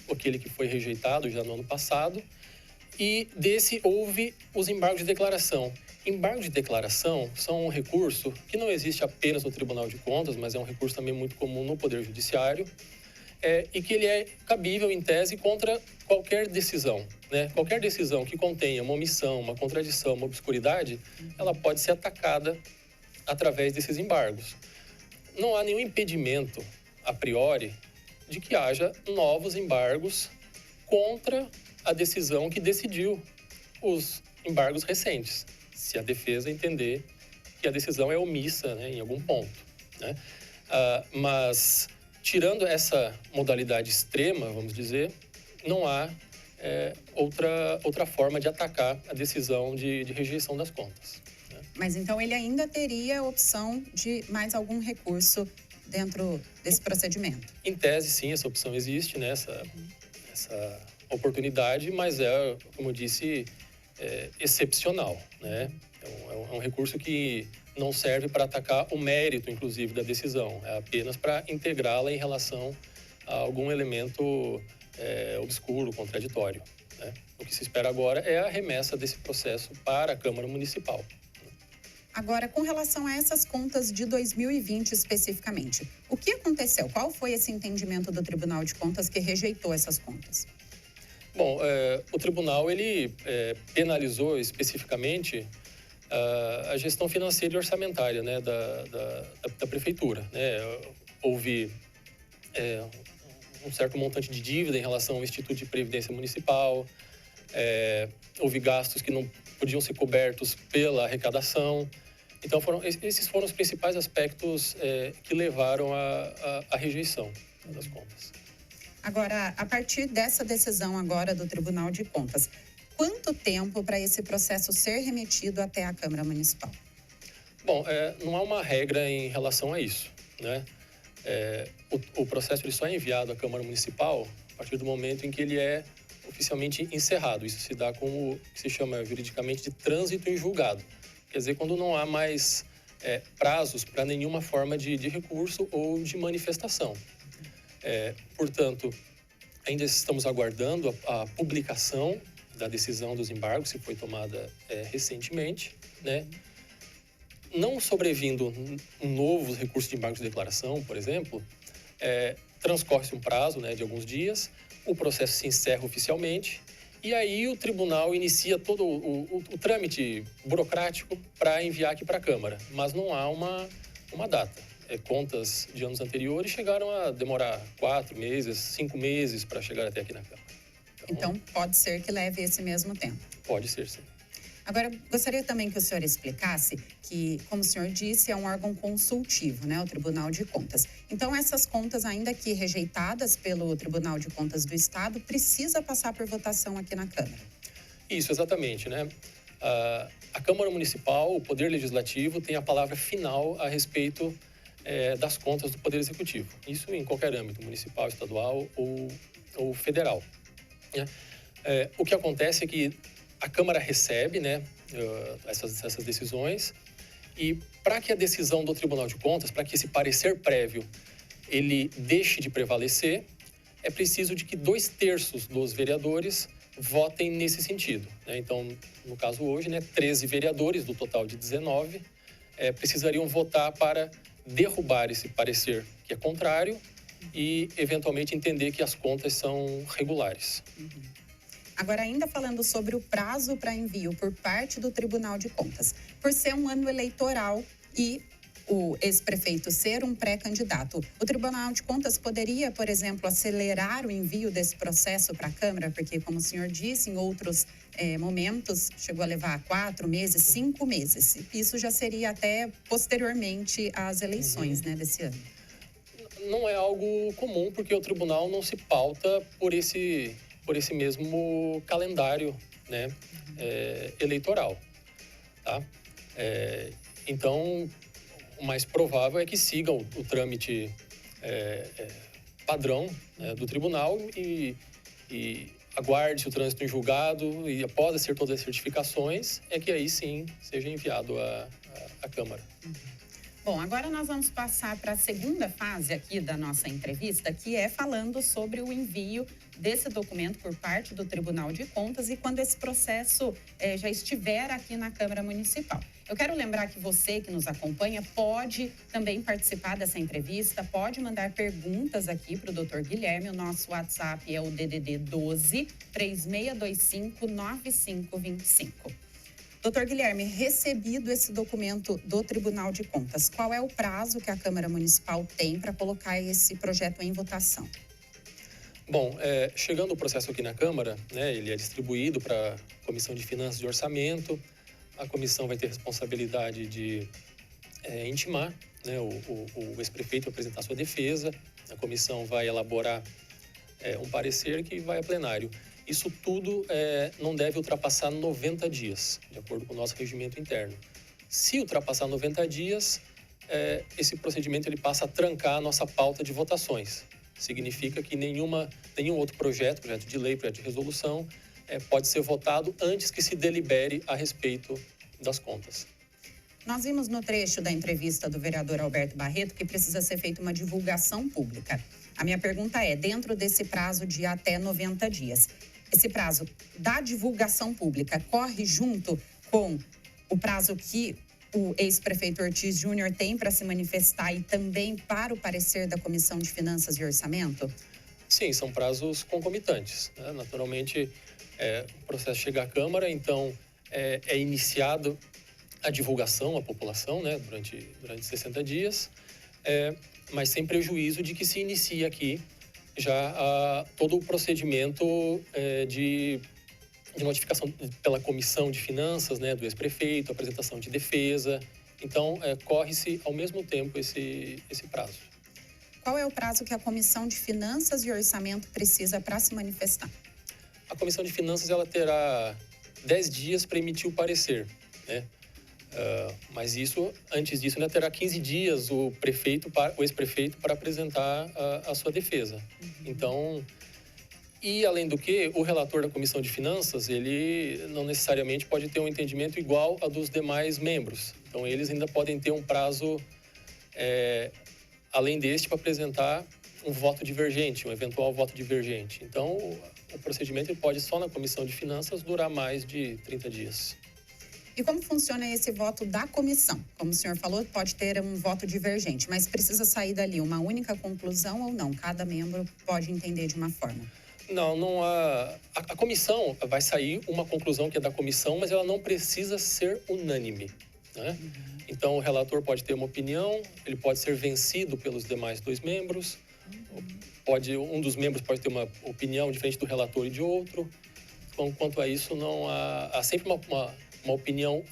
[SPEAKER 8] aquele que foi rejeitado já no ano passado, e desse houve os embargos de declaração. Embargos de declaração são um recurso que não existe apenas no Tribunal de Contas, mas é um recurso também muito comum no Poder Judiciário, e que ele é cabível, em tese, contra qualquer decisão, né? Qualquer decisão que contenha uma omissão, uma contradição, uma obscuridade, ela pode ser atacada através desses embargos. Não há nenhum impedimento, a priori, de que haja novos embargos contra a decisão que decidiu os embargos recentes, se a defesa entender que a decisão é omissa, né, em algum ponto, né? Mas, tirando essa modalidade extrema, vamos dizer, não há outra forma de atacar a decisão de rejeição das contas, né?
[SPEAKER 1] Mas então ele ainda teria a opção de mais algum recurso dentro desse procedimento? Em
[SPEAKER 8] tese, sim, essa opção existe, né? Essa oportunidade, mas como eu disse, excepcional, né? É um recurso que não serve para atacar o mérito, inclusive, da decisão. É apenas para integrá-la em relação a algum elemento obscuro, contraditório, né? O que se espera agora é a remessa desse processo para a Câmara Municipal.
[SPEAKER 1] Agora, com relação a essas contas de 2020 especificamente, o que aconteceu? Qual foi esse entendimento do Tribunal de Contas que rejeitou essas contas?
[SPEAKER 8] Bom, o tribunal ele penalizou especificamente a gestão financeira e orçamentária, né, da prefeitura, né? Houve um certo montante de dívida em relação ao Instituto de Previdência Municipal, houve gastos que não podiam ser cobertos pela arrecadação. Então, esses foram os principais aspectos que levaram à rejeição das contas.
[SPEAKER 1] Agora, a partir dessa decisão agora do Tribunal de Contas, quanto tempo para esse processo ser remetido até a Câmara Municipal?
[SPEAKER 8] Bom, não há uma regra em relação a isso, né? O processo ele só é enviado à Câmara Municipal a partir do momento em que ele é oficialmente encerrado. Isso se dá como o que se chama juridicamente de trânsito em julgado. Quer dizer, quando não há mais prazos para nenhuma forma de recurso ou de manifestação. Portanto, ainda estamos aguardando a publicação da decisão dos embargos, que foi tomada recentemente, né? Não sobrevindo um novo recurso de embargos de declaração, por exemplo, transcorre-se um prazo, né, de alguns dias, o processo se encerra oficialmente e aí o tribunal inicia todo o trâmite burocrático para enviar aqui para a Câmara, mas não há uma data. Contas de anos anteriores chegaram a demorar 4 meses, 5 meses para chegar até aqui na Câmara.
[SPEAKER 1] Então, pode ser que leve esse mesmo tempo.
[SPEAKER 8] Pode ser, sim.
[SPEAKER 1] Agora, gostaria também que o senhor explicasse que, como o senhor disse, é um órgão consultivo, né, o Tribunal de Contas. Então, essas contas, ainda que rejeitadas pelo Tribunal de Contas do Estado, precisa passar por votação aqui na Câmara.
[SPEAKER 8] Isso, exatamente, né? A Câmara Municipal, o Poder Legislativo, tem a palavra final a respeito das contas do Poder Executivo. Isso em qualquer âmbito, municipal, estadual ou federal. Né? O que acontece é que a Câmara recebe, né, essas decisões e para que a decisão do Tribunal de Contas, para que esse parecer prévio ele deixe de prevalecer, é preciso de que 2/3 dos vereadores votem nesse sentido. Né? Então, no caso hoje, né, 13 vereadores do total de 19 precisariam votar para derrubar esse parecer que é contrário e, eventualmente, entender que as contas são regulares.
[SPEAKER 1] Agora, ainda falando sobre o prazo para envio por parte do Tribunal de Contas, por ser um ano eleitoral e o ex-prefeito ser um pré-candidato, o Tribunal de Contas poderia, por exemplo, acelerar o envio desse processo para a Câmara? Porque, como o senhor disse, em outros momentos, chegou a levar 4 meses, 5 meses. Isso já seria até posteriormente às eleições, né, desse ano.
[SPEAKER 8] Não é algo comum, porque o tribunal não se pauta por esse mesmo calendário, né, eleitoral. Tá? Então, o mais provável é que siga o trâmite padrão, né, do tribunal e aguarde-se o trânsito em julgado e, após ser todas as certificações, é que aí sim seja enviado à Câmara.
[SPEAKER 1] Bom, agora nós vamos passar para a segunda fase aqui da nossa entrevista, que é falando sobre o envio desse documento por parte do Tribunal de Contas e quando esse processo já estiver aqui na Câmara Municipal. Eu quero lembrar que você que nos acompanha pode também participar dessa entrevista, pode mandar perguntas aqui para o Dr. Guilherme. O nosso WhatsApp é o DDD 12 3625 9525. Doutor Guilherme, recebido esse documento do Tribunal de Contas, qual é o prazo que a Câmara Municipal tem para colocar esse projeto em votação?
[SPEAKER 8] Bom, chegando o processo aqui na Câmara, né, ele é distribuído para a Comissão de Finanças e Orçamento. A comissão vai ter responsabilidade de intimar, né, o ex-prefeito a apresentar sua defesa. A comissão vai elaborar um parecer que vai a plenário. Isso tudo não deve ultrapassar 90 dias, de acordo com o nosso regimento interno. Se ultrapassar 90 dias, esse procedimento ele passa a trancar a nossa pauta de votações. Significa que nenhum outro projeto de lei, projeto de resolução, pode ser votado antes que se delibere a respeito das contas.
[SPEAKER 1] Nós vimos no trecho da entrevista do vereador Alberto Barreto que precisa ser feita uma divulgação pública. A minha pergunta é, dentro desse prazo de até 90 dias, esse prazo da divulgação pública corre junto com o prazo que o ex-prefeito Ortiz Júnior tem para se manifestar e também para o parecer da Comissão de Finanças e Orçamento?
[SPEAKER 8] Sim, são prazos concomitantes, né? Naturalmente, o processo chega à Câmara, então é iniciado a divulgação à população, né, durante 60 dias, mas sem prejuízo de que se inicie aqui já todo o procedimento de notificação pela Comissão de Finanças, né, do ex-prefeito, apresentação de defesa. Então, corre-se ao mesmo tempo esse prazo.
[SPEAKER 1] Qual é o prazo que a Comissão de Finanças e Orçamento precisa para se manifestar?
[SPEAKER 8] A Comissão de Finanças ela terá 10 dias para emitir o parecer, né? Mas antes disso, ainda terá 15 dias o ex-prefeito para apresentar a sua defesa. Então, e além do que, o relator da Comissão de Finanças, ele não necessariamente pode ter um entendimento igual ao dos demais membros. Então, eles ainda podem ter um prazo, além deste, para apresentar um voto divergente, um eventual voto divergente. Então, o procedimento ele pode, só na Comissão de Finanças, durar mais de 30 dias.
[SPEAKER 1] E como funciona esse voto da comissão? Como o senhor falou, pode ter um voto divergente, mas precisa sair dali uma única conclusão ou não? Cada membro pode entender de uma forma.
[SPEAKER 8] Não há... A comissão vai sair uma conclusão que é da comissão, mas ela não precisa ser unânime, né? Então, o relator pode ter uma opinião, ele pode ser vencido pelos demais 2 membros, um dos membros pode ter uma opinião diferente do relator e de outro. Então, quanto a isso, não há sempre uma opinião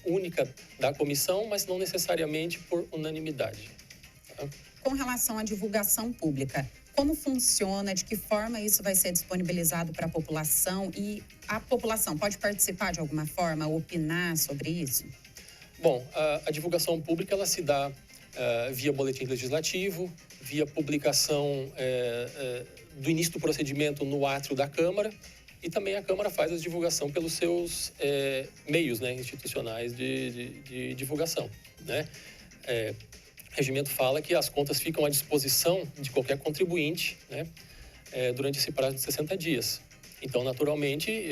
[SPEAKER 8] única da comissão, mas não necessariamente por unanimidade. Tá?
[SPEAKER 1] Com relação à divulgação pública, como funciona, de que forma isso vai ser disponibilizado para a população e a população pode participar de alguma forma, opinar sobre isso?
[SPEAKER 8] Bom, a divulgação pública ela se dá via boletim legislativo, via publicação do início do procedimento no átrio da Câmara, e também a Câmara faz a divulgação pelos seus meios, né, institucionais de divulgação, né? O regimento fala que as contas ficam à disposição de qualquer contribuinte, né, durante esse prazo de 60 dias. Então, naturalmente,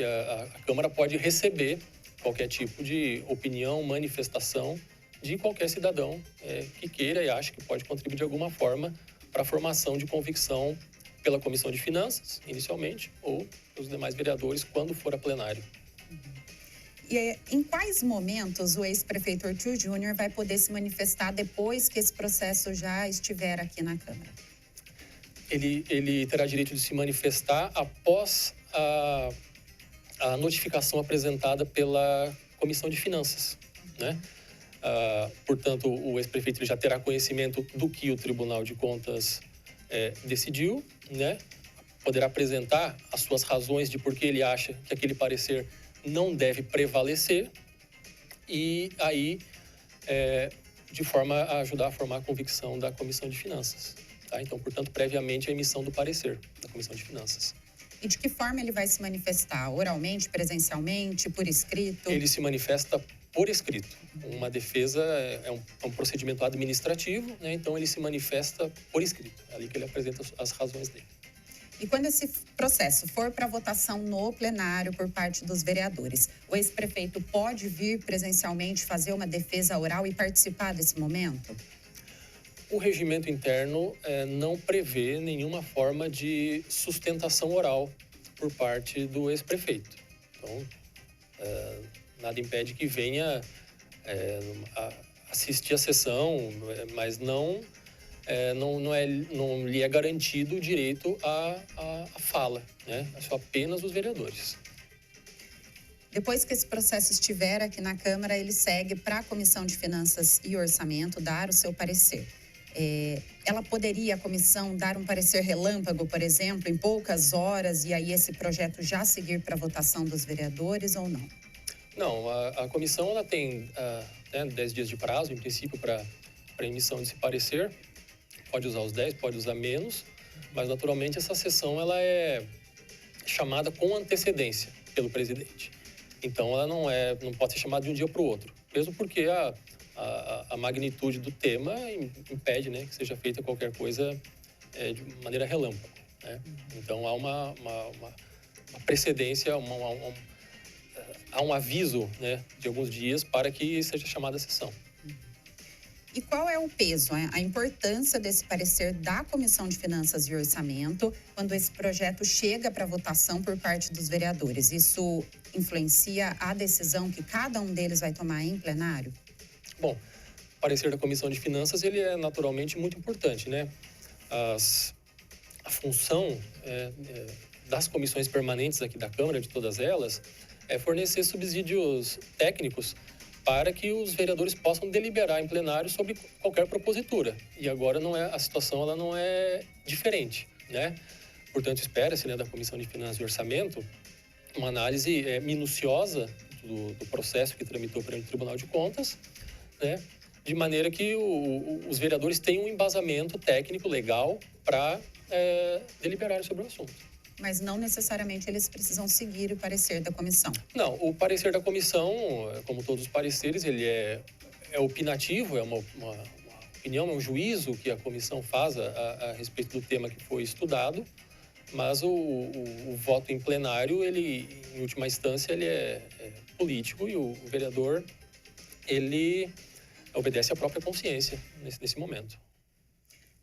[SPEAKER 8] a Câmara pode receber qualquer tipo de opinião, manifestação de qualquer cidadão que queira e ache que pode contribuir de alguma forma para a formação de convicção pela Comissão de Finanças, inicialmente, ou os demais vereadores, quando for a plenário.
[SPEAKER 1] E em quais momentos o ex-prefeito Ortil Júnior vai poder se manifestar depois que esse processo já estiver aqui na Câmara?
[SPEAKER 8] Ele terá direito de se manifestar após a notificação apresentada pela Comissão de Finanças, né? Portanto, o ex-prefeito ele já terá conhecimento do que o Tribunal de Contas decidiu, né? Poderá apresentar as suas razões de por que ele acha que aquele parecer não deve prevalecer e aí, de forma a ajudar a formar a convicção da Comissão de Finanças. Tá? Então, portanto, previamente a emissão do parecer da Comissão de Finanças.
[SPEAKER 1] E de que forma ele vai se manifestar? Oralmente, presencialmente, por escrito?
[SPEAKER 8] Ele se manifesta por escrito. Uma defesa é um procedimento administrativo, né? Então ele se manifesta por escrito. É ali que ele apresenta as razões dele.
[SPEAKER 1] E quando esse processo for para votação no plenário por parte dos vereadores, o ex-prefeito pode vir presencialmente fazer uma defesa oral e participar desse momento?
[SPEAKER 8] O regimento interno não prevê nenhuma forma de sustentação oral por parte do ex-prefeito. Então, nada impede que venha assistir a sessão, mas não lhe é garantido o direito à fala, né? É só apenas os vereadores.
[SPEAKER 1] Depois que esse processo estiver aqui na Câmara, ele segue para a Comissão de Finanças e Orçamento dar o seu parecer. Ela poderia, a comissão, dar um parecer relâmpago, por exemplo, em poucas horas, e aí esse projeto já seguir para a votação dos vereadores ou não?
[SPEAKER 8] Não, a comissão ela tem 10 dias de prazo, em princípio, para a emissão desse parecer. Pode usar os 10, pode usar menos, mas naturalmente essa sessão ela é chamada com antecedência pelo presidente. Então ela não pode ser chamada de um dia para o outro, mesmo porque a magnitude do tema impede, né, que seja feita qualquer coisa de maneira relâmpago, né? Então há uma precedência, há um aviso, né, de alguns dias para que seja chamada a sessão.
[SPEAKER 1] E qual é o peso, a importância desse parecer da Comissão de Finanças e Orçamento quando esse projeto chega para votação por parte dos vereadores? Isso influencia a decisão que cada um deles vai tomar em plenário?
[SPEAKER 8] Bom, o parecer da Comissão de Finanças ele é naturalmente muito importante, né? A função das comissões permanentes aqui da Câmara, de todas elas, é fornecer subsídios técnicos para que os vereadores possam deliberar em plenário sobre qualquer propositura. E agora a situação ela não é diferente, né? Portanto, espera-se, né, da Comissão de Finanças e Orçamento uma análise minuciosa do processo que tramitou perante o Tribunal de Contas, né? De maneira que os vereadores tenham um embasamento técnico legal para deliberar sobre o assunto.
[SPEAKER 1] Mas não necessariamente eles precisam seguir o parecer da comissão.
[SPEAKER 8] Não, o parecer da comissão, como todos os pareceres, ele é opinativo, é uma opinião, é um juízo que a comissão faz a respeito do tema que foi estudado, mas o voto em plenário, ele, em última instância, ele é político e o vereador, ele obedece à própria consciência nesse momento.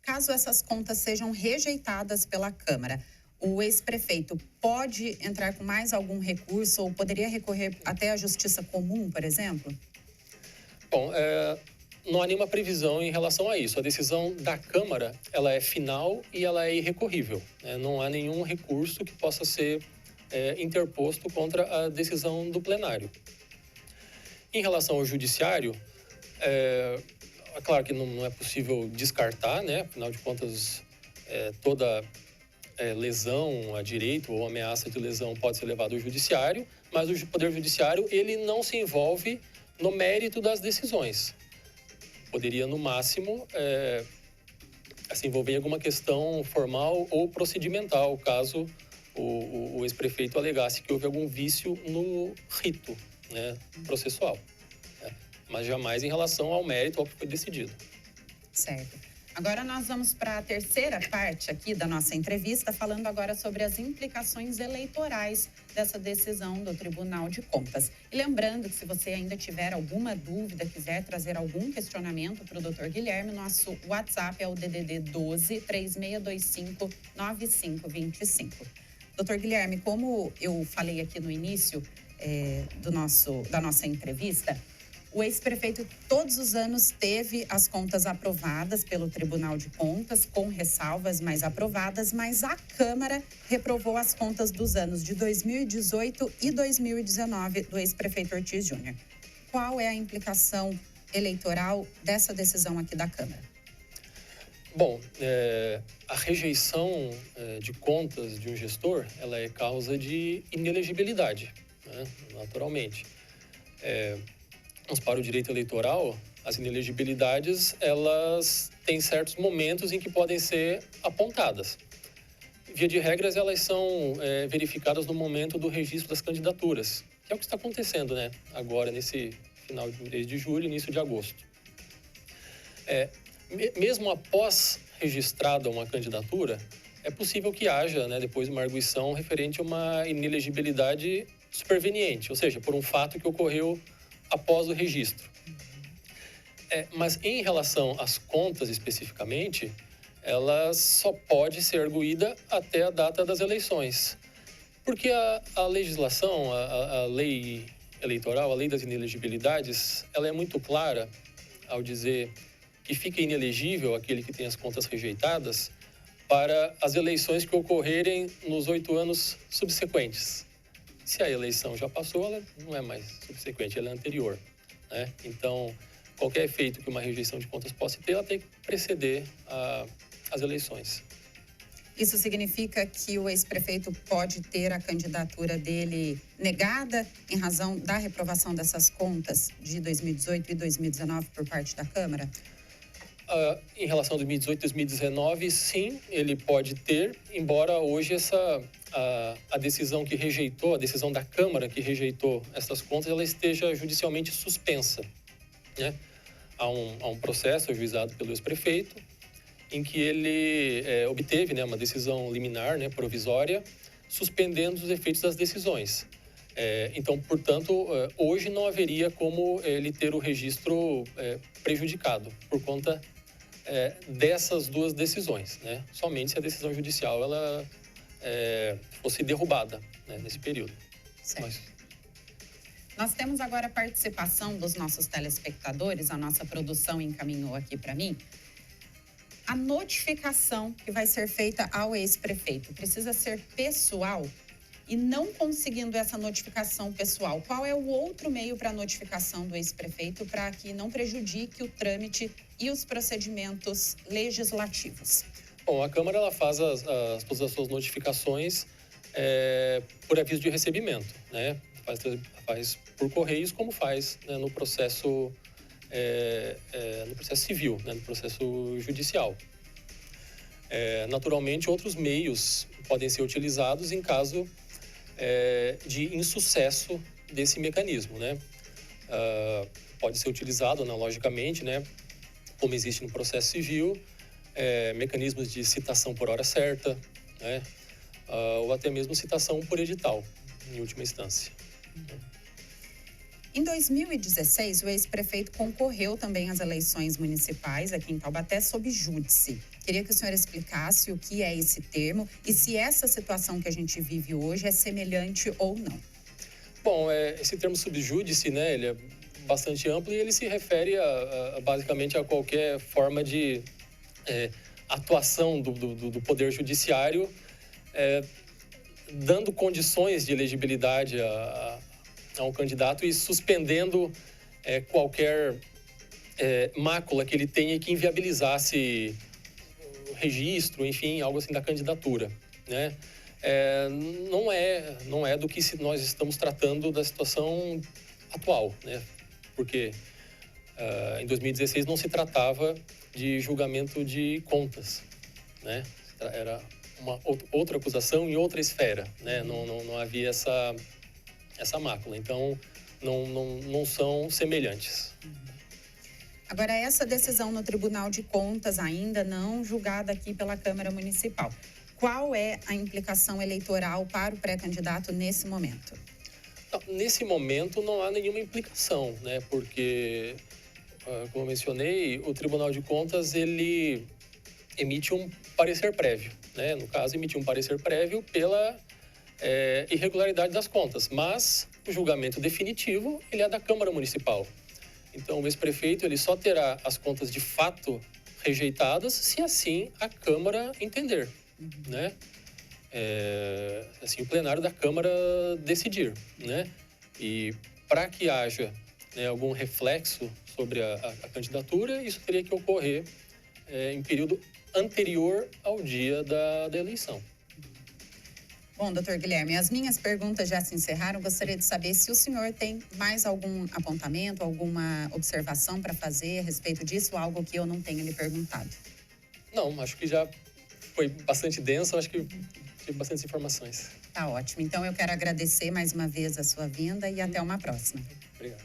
[SPEAKER 1] Caso essas contas sejam rejeitadas pela Câmara, o ex-prefeito pode entrar com mais algum recurso ou poderia recorrer até à Justiça Comum, por exemplo?
[SPEAKER 8] Bom, não há nenhuma previsão em relação a isso. A decisão da Câmara, ela é final e ela é irrecorrível, né? Não há nenhum recurso que possa ser interposto contra a decisão do plenário. Em relação ao Judiciário, é claro que não é possível descartar, né? Afinal de contas, toda lesão a direito ou ameaça de lesão pode ser levada ao Judiciário, mas o Poder Judiciário, ele não se envolve no mérito das decisões. Poderia, no máximo, se envolver em alguma questão formal ou procedimental, caso o ex-prefeito alegasse que houve algum vício no rito, né, processual. Mas jamais em relação ao mérito ao que foi decidido.
[SPEAKER 1] Certo. Agora nós vamos para a terceira parte aqui da nossa entrevista, falando agora sobre as implicações eleitorais dessa decisão do Tribunal de Contas. E lembrando que se você ainda tiver alguma dúvida, quiser trazer algum questionamento para o Dr. Guilherme, nosso WhatsApp é o DDD 12 3625 9525. Dr. Guilherme, como eu falei aqui no início da nossa entrevista, o ex-prefeito todos os anos teve as contas aprovadas pelo Tribunal de Contas, com ressalvas, mas aprovadas, mas a Câmara reprovou as contas dos anos de 2018 e 2019 do ex-prefeito Ortiz Júnior. Qual é a implicação eleitoral dessa decisão aqui da Câmara?
[SPEAKER 8] Bom, a rejeição de contas de um gestor, ela é causa de inelegibilidade, né, naturalmente. Mas para o direito eleitoral, as inelegibilidades, elas têm certos momentos em que podem ser apontadas. Via de regras, elas são verificadas no momento do registro das candidaturas, que é o que está acontecendo, né, agora, nesse final do mês de julho, início de agosto. Mesmo após registrada uma candidatura, é possível que haja, né, depois uma arguição referente a uma inelegibilidade superveniente, ou seja, por um fato que ocorreu após o registro. Mas em relação às contas especificamente, ela só pode ser arguída até a data das eleições. Porque a legislação, a lei eleitoral, a lei das inelegibilidades, ela é muito clara ao dizer que fica inelegível aquele que tem as contas rejeitadas para as eleições que ocorrerem nos 8 anos subsequentes. Se a eleição já passou, ela não é mais subsequente, ela é anterior, né? Então, qualquer efeito que uma rejeição de contas possa ter, ela tem que preceder as eleições.
[SPEAKER 1] Isso significa que o ex-prefeito pode ter a candidatura dele negada em razão da reprovação dessas contas de 2018 e 2019 por parte da Câmara?
[SPEAKER 8] Em relação a 2018 e 2019, sim, ele pode ter, embora hoje a decisão que rejeitou, a decisão da Câmara que rejeitou essas contas, ela esteja judicialmente suspensa, né? Há um processo ajuizado pelo ex-prefeito em que ele obteve, né, uma decisão liminar, né, provisória, suspendendo os efeitos das decisões. Então, portanto, hoje não haveria como ele ter o registro prejudicado por conta dessas duas decisões, né? Somente se a decisão judicial ela fosse derrubada, né, nesse período.
[SPEAKER 1] Certo.
[SPEAKER 8] Mas...
[SPEAKER 1] Nós temos agora a participação dos nossos telespectadores, a nossa produção encaminhou aqui para mim. A notificação que vai ser feita ao ex-prefeito precisa ser pessoal? E não conseguindo essa notificação pessoal, qual é o outro meio para a notificação do ex-prefeito para que não prejudique o trâmite e os procedimentos legislativos?
[SPEAKER 8] Bom, a Câmara ela faz todas as suas notificações por aviso de recebimento, né? faz por correios, como faz, né, no processo civil, né, no processo judicial. Naturalmente, outros meios podem ser utilizados em caso de insucesso desse mecanismo, né? Pode ser utilizado analogicamente, né, como existe no processo civil, mecanismos de citação por hora certa, né, ou até mesmo citação por edital, em última instância.
[SPEAKER 1] Em 2016, o ex-prefeito concorreu também às eleições municipais aqui em Taubaté sob júdice. Queria que o senhor explicasse o que é esse termo e se essa situação que a gente vive hoje é semelhante ou não.
[SPEAKER 8] Bom, esse termo subjúdice, né, ele é bastante amplo e ele se refere basicamente a qualquer forma de atuação do Poder Judiciário, dando condições de elegibilidade a um candidato e suspendendo qualquer mácula que ele tenha e que inviabilizasse o registro, enfim, algo assim da candidatura, né? Não é do que nós estamos tratando da situação atual, né? Porque em 2016 não se tratava de julgamento de contas, né? Era uma outra acusação em outra esfera, né? Não havia essa mácula, então não são semelhantes.
[SPEAKER 1] Agora, essa decisão no Tribunal de Contas ainda não julgada aqui pela Câmara Municipal. Qual é a implicação eleitoral para o pré-candidato nesse momento?
[SPEAKER 8] Não, nesse momento não há nenhuma implicação, né? Porque, como eu mencionei, o Tribunal de Contas ele emite um parecer prévio, né? No caso, emitiu um parecer prévio pela irregularidade das contas, mas o julgamento definitivo ele é da Câmara Municipal. Então, o ex-prefeito ele só terá as contas de fato rejeitadas se assim a Câmara entender, né? Assim, o plenário da Câmara decidir, né? E para que haja, né, algum reflexo sobre a candidatura, isso teria que ocorrer em período anterior ao dia da eleição.
[SPEAKER 1] Bom, doutor Guilherme, as minhas perguntas já se encerraram. Gostaria de saber se o senhor tem mais algum apontamento, alguma observação para fazer a respeito disso, algo que eu não tenha lhe perguntado.
[SPEAKER 8] Não, acho que já foi bastante denso, acho que tive bastantes informações.
[SPEAKER 1] Tá ótimo. Então, eu quero agradecer mais uma vez a sua vinda e até uma próxima.
[SPEAKER 8] Obrigado.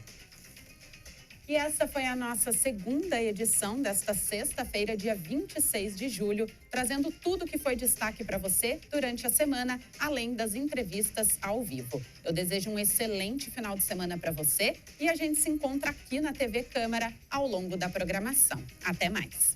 [SPEAKER 1] E essa foi a nossa segunda edição desta sexta-feira, dia 26 de julho, trazendo tudo que foi destaque para você durante a semana, além das entrevistas ao vivo. Eu desejo um excelente final de semana para você e a gente se encontra aqui na TV Câmara ao longo da programação. Até mais!